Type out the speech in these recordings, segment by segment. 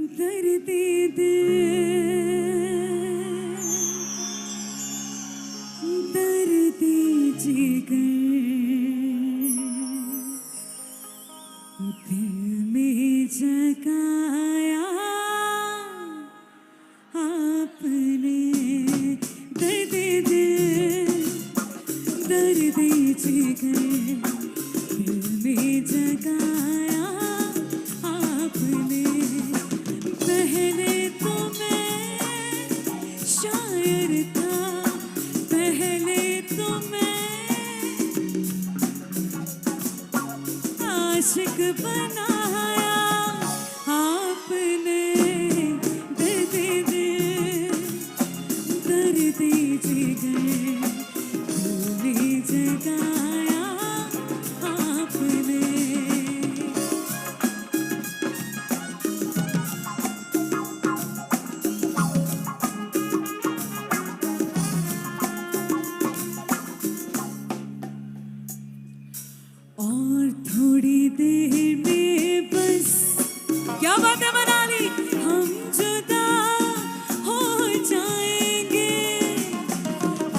दर्द दर्द जिगर दिल में जगाया आपने। दर्द दर्द जिगर दिल में जगाया आपने। पहले तो मैं शायर था, पहले तो मैं आशिक बनाया आपने। दर्द दर्द जिगर दिल में जगाया आपने। और थोड़ी देर में बस, क्या बात है मनाली, हम जुदा हो जाएंगे।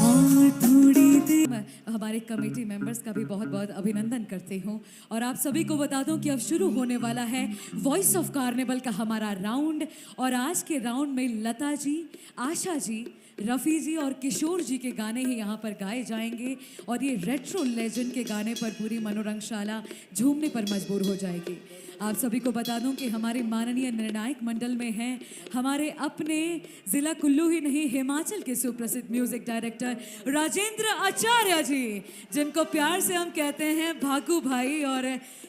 और थोड़ी देर हमारे कमेटी मेंबर्स का भी बहुत बहुत अभिनंदन करती हूँ। और आप सभी को बता दूं कि अब शुरू होने वाला है वॉइस ऑफ कार्निवल का हमारा राउंड। और आज के राउंड में लता जी, आशा जी, रफ़ी जी और किशोर जी के गाने ही यहाँ पर गाए जाएंगे। और ये रेट्रो लेजेंड के गाने पर पूरी मनोरंगशाला झूमने पर मजबूर हो जाएगी। आप सभी को बता दूं कि हमारे माननीय निर्णायक मंडल में हैं हमारे अपने ज़िला कुल्लू ही नहीं हिमाचल के सुप्रसिद्ध म्यूजिक डायरेक्टर राजेंद्र आचार्य जी, जिनको प्यार से हम कहते हैं भागू भाई। और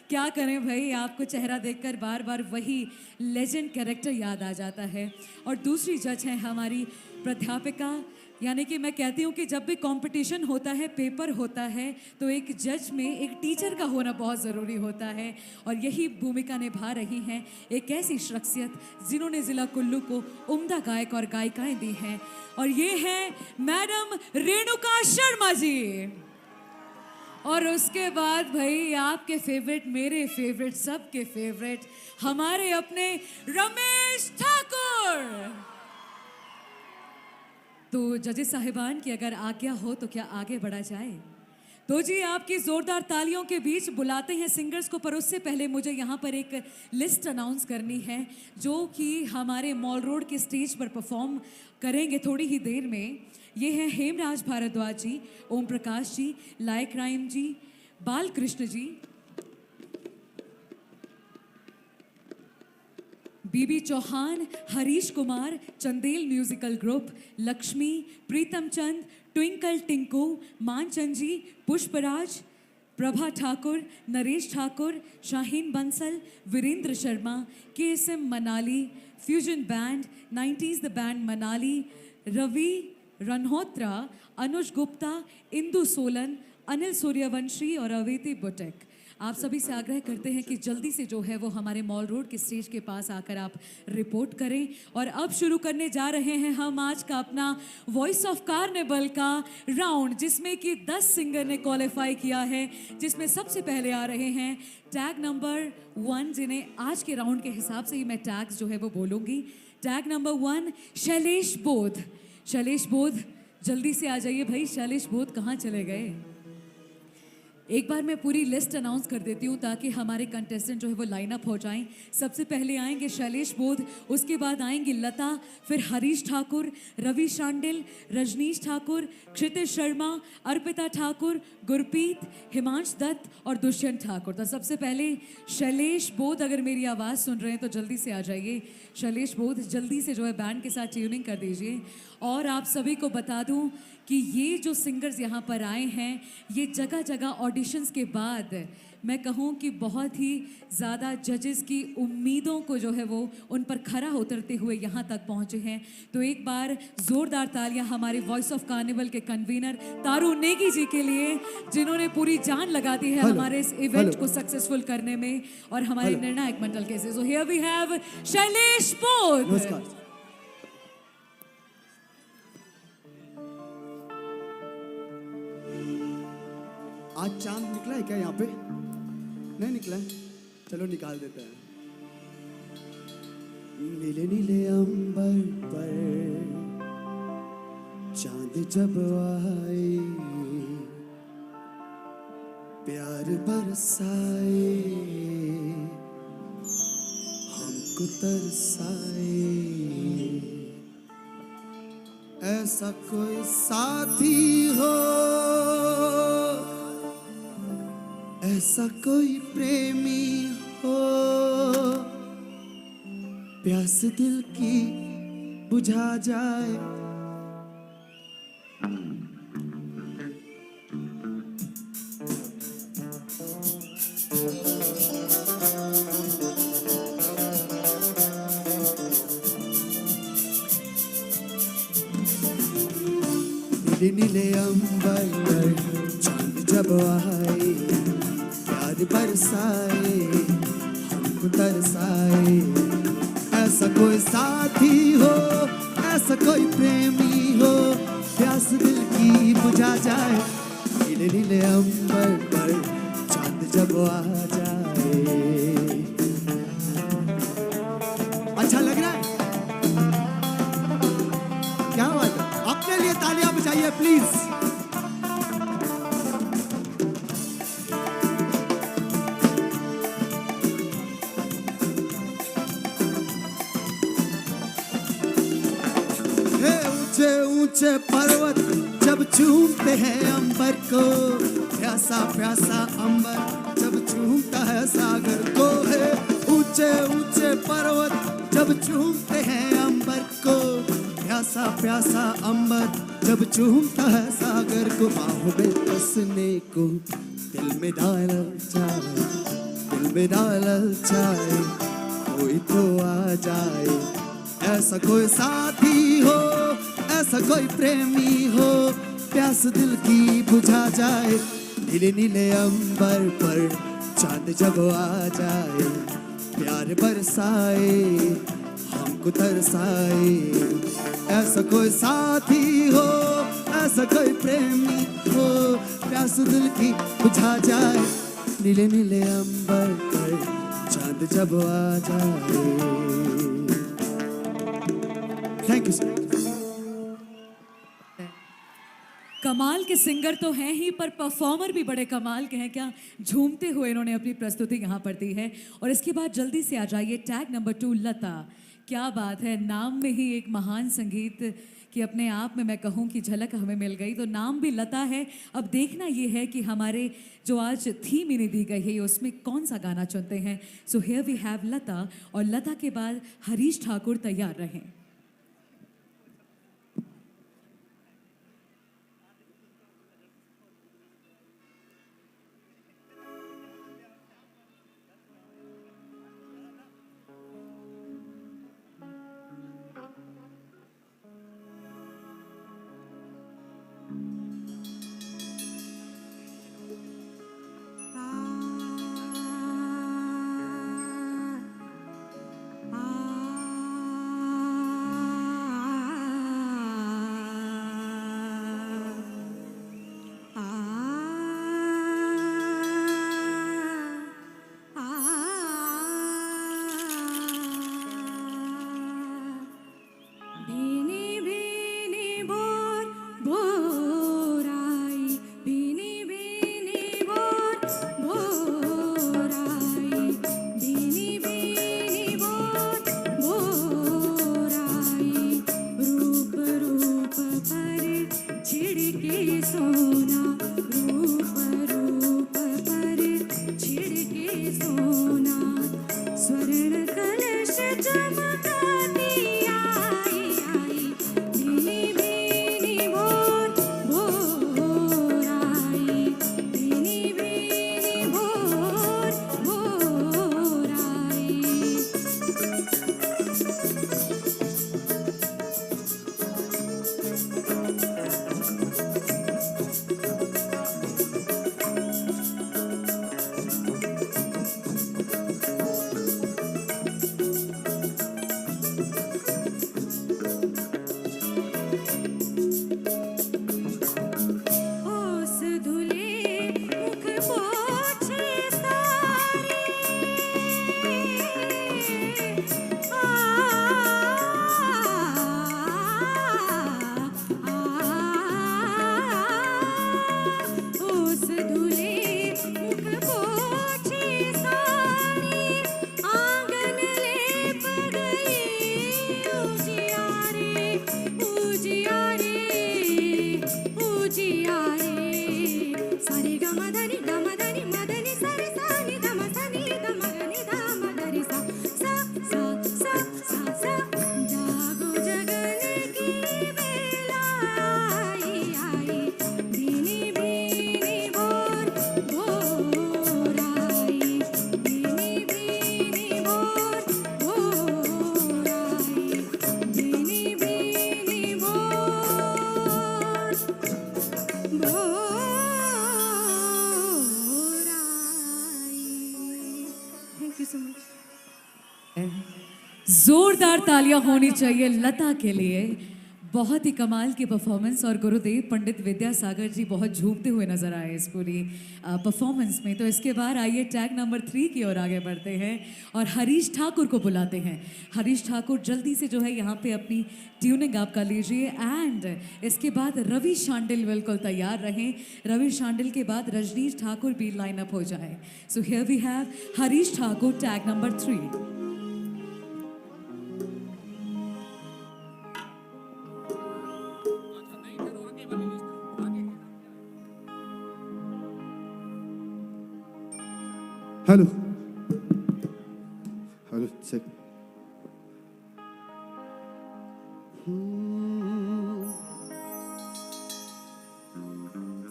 क्या करें भाई, आपको चेहरा देखकर बार बार वही लेजेंड कैरेक्टर याद आ जाता है। और दूसरी जज हैं हमारी प्राध्यापिका, यानी कि मैं कहती हूँ कि जब भी कंपटीशन होता है, पेपर होता है, तो एक जज में एक टीचर का होना बहुत ज़रूरी होता है। और यही भूमिका निभा रही हैं एक ऐसी शख्सियत जिन्होंने ज़िला कुल्लू को उम्दा गायक और गायिकाएं दी हैं। और ये हैं मैडम रेणुका शर्मा जी। और उसके बाद भाई आपके फेवरेट, मेरे फेवरेट, सबके फेवरेट, हमारे अपने रमेश ठाकुर। तो जजेस साहिबान की अगर आज्ञा हो तो क्या आगे बढ़ा जाए? तो जी आपकी जोरदार तालियों के बीच बुलाते हैं सिंगर्स को। पर उससे पहले मुझे यहाँ पर एक लिस्ट अनाउंस करनी है जो कि हमारे मॉल रोड के स्टेज पर परफॉर्म करेंगे थोड़ी ही देर में। ये हैं हेमराज भारद्वाज जी, ओम प्रकाश जी, लायक राइम ji, Balkrishna ji, B B Chauhan, Harish Kumar, Chandel musical group, Lakshmi, Pritam Chand, Twinkle Tinku, Manchand ji, Pushpraj, Prabha Thakur, Naresh Thakur, Shaheen Bansal, Virendra Sharma, KSM Manali, fusion band, 90s the band Manali, Ravi Ranhotra, Anuj Gupta, Indu Solan, Anil Suryavanshi और अवेति बुटेक। आप सभी से आग्रह करते हैं कि जल्दी से जो है वो हमारे मॉल रोड के स्टेज के पास आकर आप रिपोर्ट करें। और अब शुरू करने जा रहे हैं हम आज का अपना वॉइस ऑफ कार्निवल का राउंड, जिसमें कि 10 सिंगर ने क्वालिफाई किया है। जिसमें सबसे पहले आ रहे हैं टैग नंबर 1, जिन्हें आज के राउंड के हिसाब से ही मैं टैग्स जो है वो बोलूँगी। टैग नंबर 1 शैलेश बोध। शैलेश बोध जल्दी से आ जाइए भाई। शैलेश बोध कहाँ चले गए? एक बार मैं पूरी लिस्ट अनाउंस कर देती हूँ ताकि हमारे कंटेस्टेंट जो है वो लाइन अप हो जाएं। सबसे पहले आएंगे शैलेश बोध, उसके बाद आएंगी लता, फिर हरीश ठाकुर, रवि शांडिल, रजनीश ठाकुर, क्षितिज शर्मा, अर्पिता ठाकुर, गुरप्रीत, हिमांश दत्त और दुष्यंत ठाकुर। तो सबसे पहले शैलेश बोध, अगर मेरी आवाज़ सुन रहे हैं तो जल्दी से आ जाइए। शैलेश बोध जल्दी से जो है बैंड के साथ ट्यूनिंग कर दीजिए। और आप सभी को बता दूं कि ये जो सिंगर्स यहाँ पर आए हैं, ये जगह जगह ऑडिशंस के बाद मैं कहूँ कि बहुत ही ज़्यादा जजेस की उम्मीदों को जो है वो उन पर खरा उतरते हुए यहाँ तक पहुँचे हैं। तो एक बार ज़ोरदार तालियां हमारे वॉइस ऑफ कार्निवल के कन्वीनर तारू नेगी जी के लिए, जिन्होंने पूरी जान लगा दी है हमारे इस इवेंट को सक्सेसफुल करने में, और हमारे निर्णायक मंडल के से। So here we have Shailesh Bodh. आज चांद निकला है क्या यहाँ पे? नहीं निकला है, चलो निकाल देते हैं। नीले नीले अंबर पर चांद जब आए, प्यार बरसाए, हमको तरसाए। ऐसा कोई साथी हो, ऐसा कोई प्रेमी हो, प्यास दिल की बुझा जाए। नीले नीले अंबर पर चांद जब आए, प्यार बरसाए, हमको तरसाए। ऐसा कोई साथी हो, ऐसा कोई प्रेमी हो, प्यास दिल की बुझा जाए। नीले नीले अंबर पर चांद जब आ जाए। अच्छा लग रहा है? क्या बात है? अपने लिए तालियां बजाइए प्लीज। ऊंचे ऊंचे पर्वत जब चूमते हैं अंबर को, प्यासा प्यासा अंबर जब चूमता है सागर को। है ऊंचे ऊंचे पर्वत जब चूमते हैं अंबर को, प्यासा प्यासा अंबर जब चूमता है सागर को। बाहों में बसने को दिल में डाल जाए, दिल में डाल जाए, कोई तो आ जाए। ऐसा कोई साथी हो, ऐसा कोई प्रेमी हो, प्यास दिल की बुझा जाए। नीले नीले अंबर पर चांद जब आ जाए, प्यार बरसाए, हमको तरसाए। ऐसा कोई साथी हो, ऐसा कोई प्रेमी हो, प्यास दिल की बुझा जाए। नीले नीले अंबर पर चांद जब आ जाए। Thank you sir. कमाल के सिंगर तो हैं ही, पर परफॉर्मर भी बड़े कमाल के हैं। क्या झूमते हुए इन्होंने अपनी प्रस्तुति यहाँ पर दी है। और इसके बाद जल्दी से आ जाइए टैग नंबर 2 लता। क्या बात है, नाम में ही एक महान संगीत की अपने आप में मैं कहूँ कि झलक हमें मिल गई। तो नाम भी लता है। अब देखना ये है कि हमारे जो आज थीम इन्हें दी गई है उसमें कौन सा गाना चुनते हैं। सो हियर वी हैव लता, और लता के बाद हरीश ठाकुर तैयार रहें। Thank you so much. जोरदार तालियां होनी चाहिए लता के लिए। बहुत ही कमाल की परफॉर्मेंस और गुरुदेव पंडित विद्यासागर जी बहुत झूमते हुए नजर आए इस पूरी परफॉर्मेंस में। तो इसके बाद आइए टैग नंबर 3 की ओर आगे बढ़ते हैं और हरीश ठाकुर को बुलाते हैं। हरीश ठाकुर जल्दी से जो है यहाँ पे अपनी ट्यूनिंग आप कर लीजिए एंड इसके बाद रवि शांडिल बिल्कुल तैयार रहें। रवि शांडिल के बाद रजनीश ठाकुर भी लाइन अप हो जाए। So here we have Harish Thakur tag number 3। Hello hello check.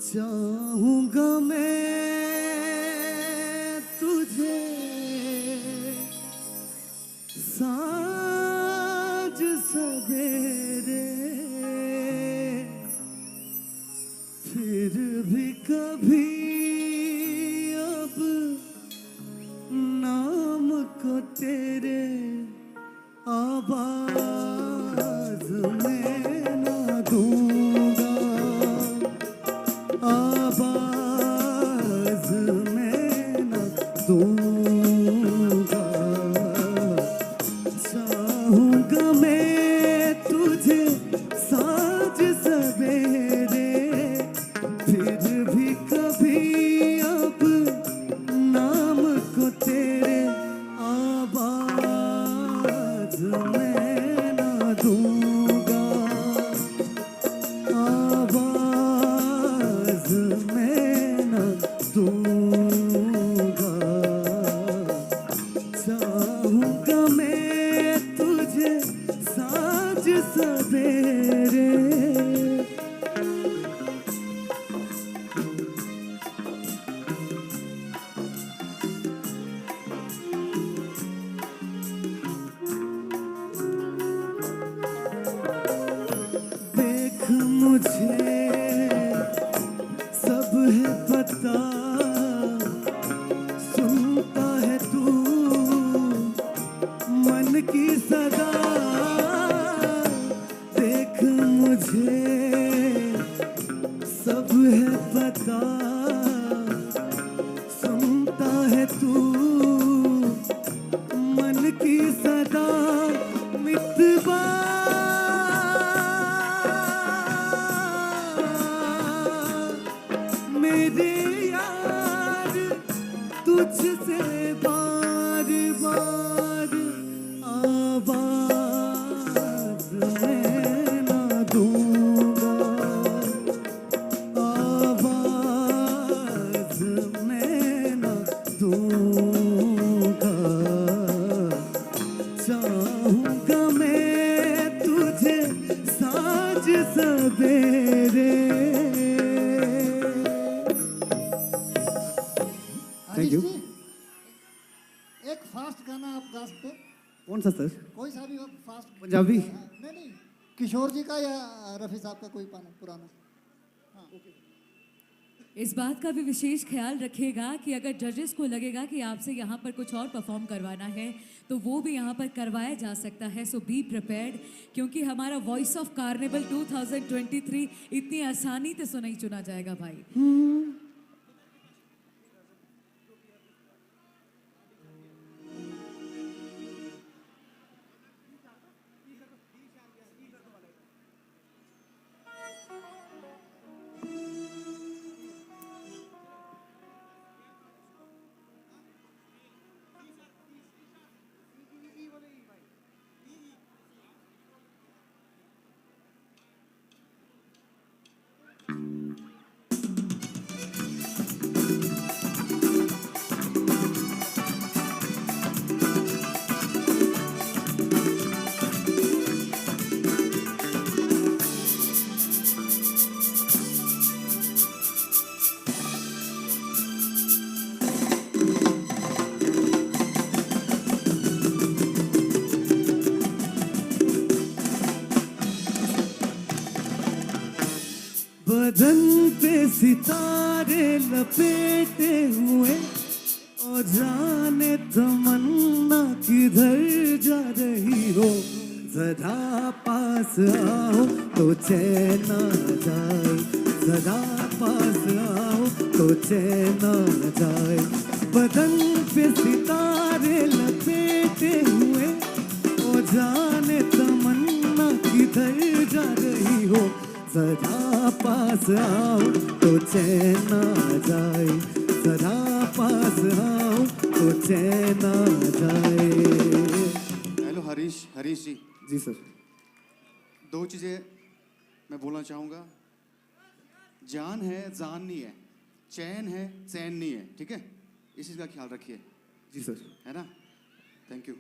चाहूंगा मैं तुझे साँझ सवेरे, फिर भी कभी अब नाम को तेरे आवाज में ना दूंगा, आवाज में ना दूंगा। चाहूंगा मैं तुझे साँझ सवेरे, फिर भी कभी अब नाम को तेरे आवाज में ना दूंगा, आवाज में ना दूंगा। चाहूंगा मैं तुझे साँझ सवेरे। देख मुझे सब है पता, सुनता है तू मन की सदा। देख मुझे सब है पता, सुनता है तू मन की सदा। मितवा मेरे यार तुझसे बार बार आवाज में ना दूंगा, आवाज में ना दूंगा। चाहूंगा मैं तुझे साँझ सवेरे। हरीश you. जी, एक फास्ट गाना आप गा सकते हैं? कौन सा सर? कोई सा भी फास्ट। पंजाबी? नहीं नहीं, किशोर जी का या रफ़ी साहब का कोई पुराना। इस बात का भी विशेष ख्याल रखिएगा कि अगर जजेस को लगेगा कि आपसे यहाँ पर कुछ और परफॉर्म करवाना है तो वो भी यहाँ पर करवाया जा सकता है। सो बी प्रिपेयर्ड, क्योंकि हमारा वॉइस ऑफ कार्निवल 2023 इतनी आसानी से नहीं चुना जाएगा भाई। बदन पे सितारे लपेटे हुए और जाने तमन्ना किधर जा रही हो, जरा पास आओ तो चैन आ जाए, जरा पास आओ तो चैन आ जाए। बदन पे सितारे लपेटे हुए, ओ जाने तमन्ना किधर जा रही हो, जरा पास आओ तो चैन आ जाए, जरा पास आओ तो चैन आ जाए। हेलो हरीश जी, जी सर। दो चीज़ें मैं बोलना चाहूँगा। जान है जान नहीं है, चैन है चैन नहीं है, ठीक है? इस चीज़ का ख्याल रखिए, जी सर। है ना? Thank you.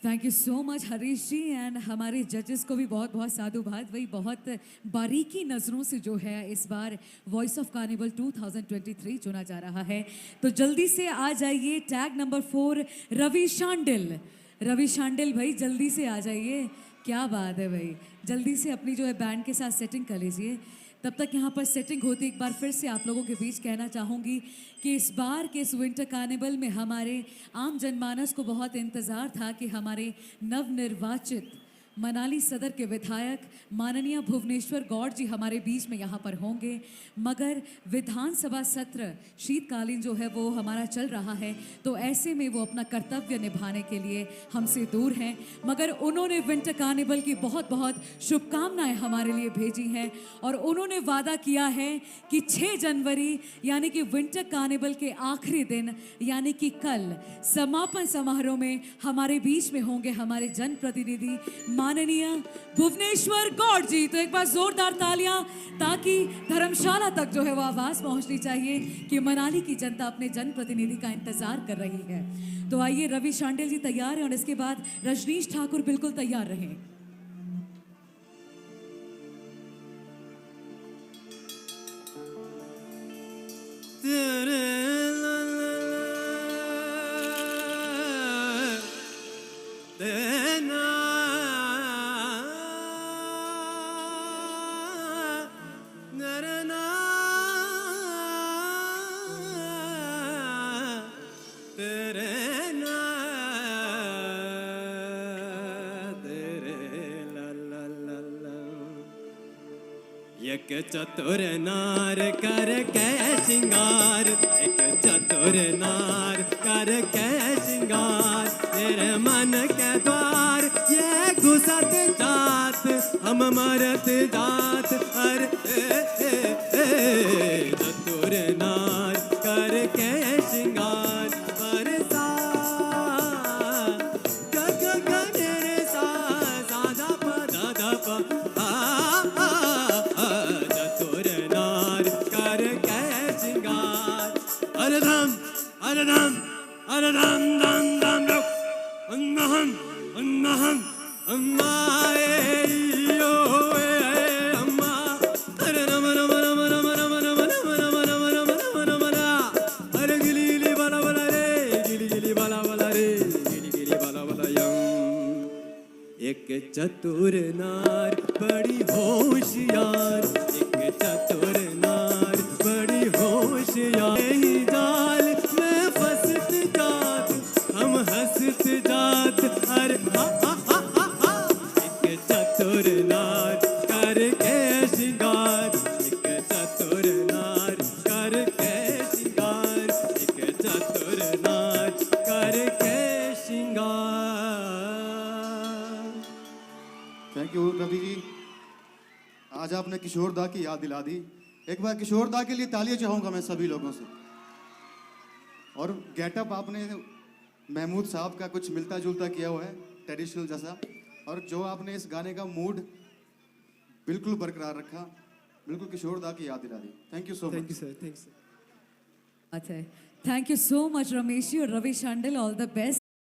Thank you so much Harish ji. And हमारे जजेस को भी बहुत बहुत साधुवाद, वही बहुत बारीकी नज़रों से जो है इस बार वॉइस ऑफ कार्निवल 2023 चुना जा रहा है। तो जल्दी से आ जाइए टैग नंबर 4 रवि शांडिल। रवि शांडिल भाई जल्दी से आ जाइए, क्या बात है भाई, जल्दी से अपनी जो है बैंड के साथ सेटिंग कर लीजिए। तब तक यहाँ पर सेटिंग होती एक बार फिर से आप लोगों के बीच कहना चाहूँगी कि इस बार के इस विंटर कार्निवल में हमारे आम जनमानस को बहुत इंतज़ार था कि हमारे नवनिर्वाचित मनाली सदर के विधायक माननीय भुवनेश्वर गौड़ जी हमारे बीच में यहाँ पर होंगे, मगर विधानसभा सत्र शीतकालीन जो है वो हमारा चल रहा है, तो ऐसे में वो अपना कर्तव्य निभाने के लिए हमसे दूर हैं। मगर उन्होंने विंटर कार्निवल की बहुत बहुत शुभकामनाएं हमारे लिए भेजी हैं और उन्होंने वादा किया है कि 6 जनवरी यानी कि विंटर कार्निवल के आखिरी दिन यानी कि कल समापन समारोह में हमारे बीच में होंगे हमारे जनप्रतिनिधि माननीय भुवनेश्वर गौड़ जी। तो एक बार जोरदार तालियां, ताकि धर्मशाला तक जो है वो आवाज पहुंचनी चाहिए कि मनाली की जनता अपने जनप्रतिनिधि का इंतजार कर रही है। तो आइए, रवि शांडिल जी तैयार हैं और इसके बाद रजनीश ठाकुर बिल्कुल तैयार रहें। एक चतुर नार कर के श्रृंगार, एक चतुर नार कर के श्रृंगार, तेरे मन के द्वार ये घुसत जात, हम मरत जात। अरे चतुर नार कर के श्रृंगार, बरसा रे सा दा प दा प Aradam, aradam, dam, dam, dam, annaham, annaham, amma, yo, amma, aradam, aradam, aradam, aradam, aradam, aradam, aradam, aradam, aradam, aradam, gili, gili, bala, bala, re, gili, gili, bala, bala, re, gili, gili, bala, bala, yam. एक चतुर नार बड़ी होशियार, एक चतुर नार बड़ी होशियार, जाल में फंसत जात, हम हंसत जात। अरे एक चतुर नार करके श्रृंगार, एक चतुर नार करके श्रृंगार, एक चतुर नार करके श्रृंगार। थैंक यू रवि जी, आज आपने किशोर दा की याद दिला दी। एक बार किशोर दा के लिए तालियां चाहूँगा मैं सभी लोगों से। और गेटअप आपने महमूद साहब का कुछ मिलता जुलता किया हुआ है, ट्रेडिशनल जैसा, और जो आपने इस गाने का मूड बिल्कुल बरकरार रखा, बिल्कुल किशोर दा की याद दिला दी। Thank you so much. Thank you sir, thank you sir. अच्छा, thank you so much Ramesh ji और Ravi Shandil, all the best.